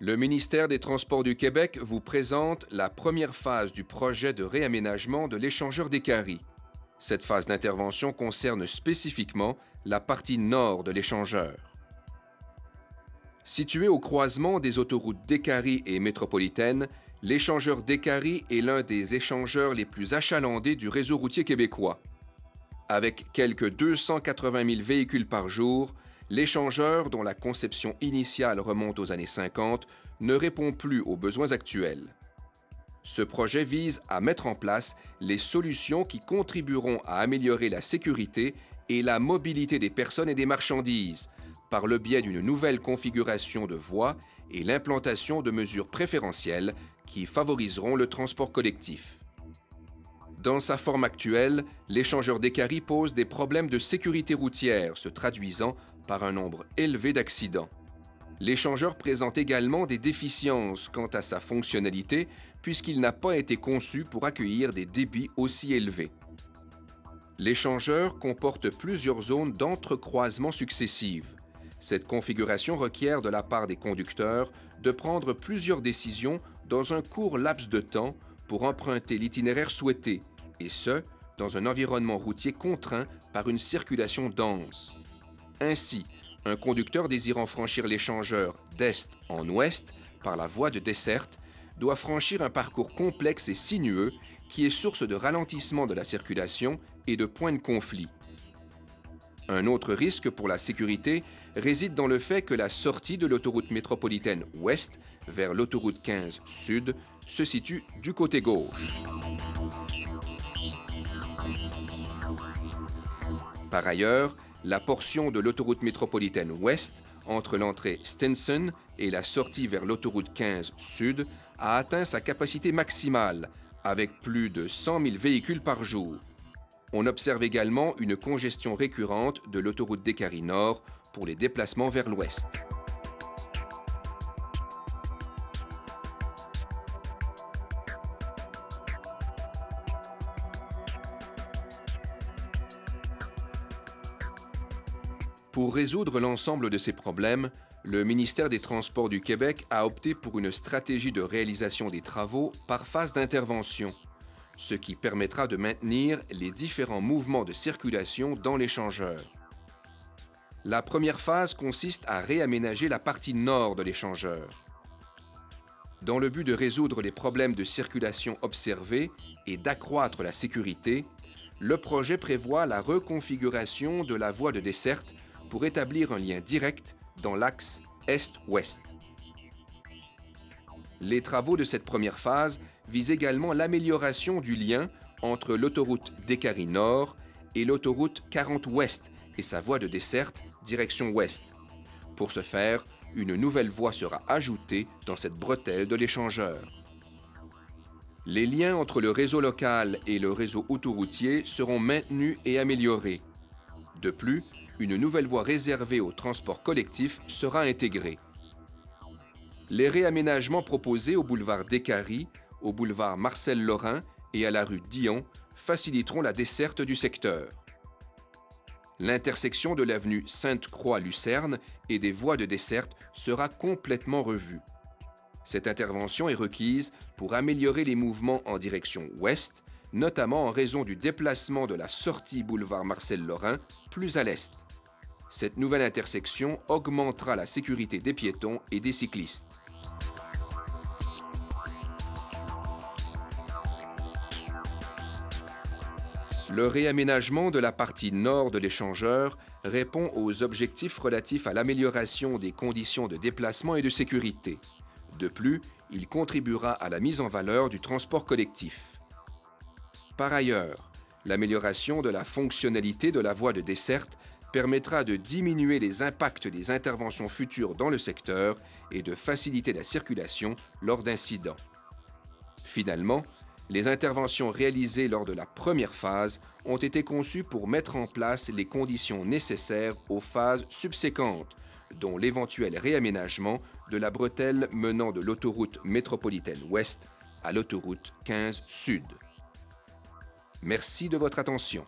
Le ministère des Transports du Québec vous présente la première phase du projet de réaménagement de l'échangeur des Caries. Cette phase d'intervention concerne spécifiquement la partie nord de l'échangeur. Situé au croisement des autoroutes Décarie et métropolitaine, l'échangeur Décarie est l'un des échangeurs les plus achalandés du réseau routier québécois. Avec quelques 280 000 véhicules par jour, l'échangeur, dont la conception initiale remonte aux années 50, ne répond plus aux besoins actuels. Ce projet vise à mettre en place les solutions qui contribueront à améliorer la sécurité et la mobilité des personnes et des marchandises par le biais d'une nouvelle configuration de voies et l'implantation de mesures préférentielles qui favoriseront le transport collectif. Dans sa forme actuelle, l'échangeur Décarie pose des problèmes de sécurité routière, se traduisant par un nombre élevé d'accidents. L'échangeur présente également des déficiences quant à sa fonctionnalité, puisqu'il n'a pas été conçu pour accueillir des débits aussi élevés. L'échangeur comporte plusieurs zones d'entrecroisement successives. Cette configuration requiert de la part des conducteurs de prendre plusieurs décisions dans un court laps de temps pour emprunter l'itinéraire souhaité, et ce, dans un environnement routier contraint par une circulation dense. Ainsi, un conducteur désirant franchir l'échangeur d'est en ouest par la voie de desserte doit franchir un parcours complexe et sinueux qui est source de ralentissement de la circulation et de points de conflit. Un autre risque pour la sécurité réside dans le fait que la sortie de l'autoroute métropolitaine ouest vers l'autoroute 15 sud se situe du côté gauche. Par ailleurs, la portion de l'autoroute métropolitaine ouest entre l'entrée Stinson et la sortie vers l'autoroute 15 sud a atteint sa capacité maximale avec plus de 100 000 véhicules par jour. On observe également une congestion récurrente de l'autoroute Décarie Nord pour les déplacements vers l'ouest. Pour résoudre l'ensemble de ces problèmes, le ministère des Transports du Québec a opté pour une stratégie de réalisation des travaux par phase d'intervention, ce qui permettra de maintenir les différents mouvements de circulation dans l'échangeur. La première phase consiste à réaménager la partie nord de l'échangeur. Dans le but de résoudre les problèmes de circulation observés et d'accroître la sécurité, le projet prévoit la reconfiguration de la voie de desserte pour établir un lien direct dans l'axe est-ouest. Les travaux de cette première phase visent également l'amélioration du lien entre l'autoroute Décarie Nord et l'autoroute 40 Ouest et sa voie de desserte direction ouest. Pour ce faire, une nouvelle voie sera ajoutée dans cette bretelle de l'échangeur. Les liens entre le réseau local et le réseau autoroutier seront maintenus et améliorés. De plus, une nouvelle voie réservée au transport collectif sera intégrée. Les réaménagements proposés au boulevard Décarie, au boulevard Marcel-Lorrain et à la rue Dion faciliteront la desserte du secteur. L'intersection de l'avenue Sainte-Croix-Lucerne et des voies de desserte sera complètement revue. Cette intervention est requise pour améliorer les mouvements en direction ouest, notamment en raison du déplacement de la sortie boulevard Marcel-Lorrain plus à l'est. Cette nouvelle intersection augmentera la sécurité des piétons et des cyclistes. Le réaménagement de la partie nord de l'échangeur répond aux objectifs relatifs à l'amélioration des conditions de déplacement et de sécurité. De plus, il contribuera à la mise en valeur du transport collectif. Par ailleurs, l'amélioration de la fonctionnalité de la voie de desserte permettra de diminuer les impacts des interventions futures dans le secteur et de faciliter la circulation lors d'incidents. Finalement, les interventions réalisées lors de la première phase ont été conçues pour mettre en place les conditions nécessaires aux phases subséquentes, dont l'éventuel réaménagement de la bretelle menant de l'autoroute métropolitaine ouest à l'autoroute 15 sud. Merci de votre attention.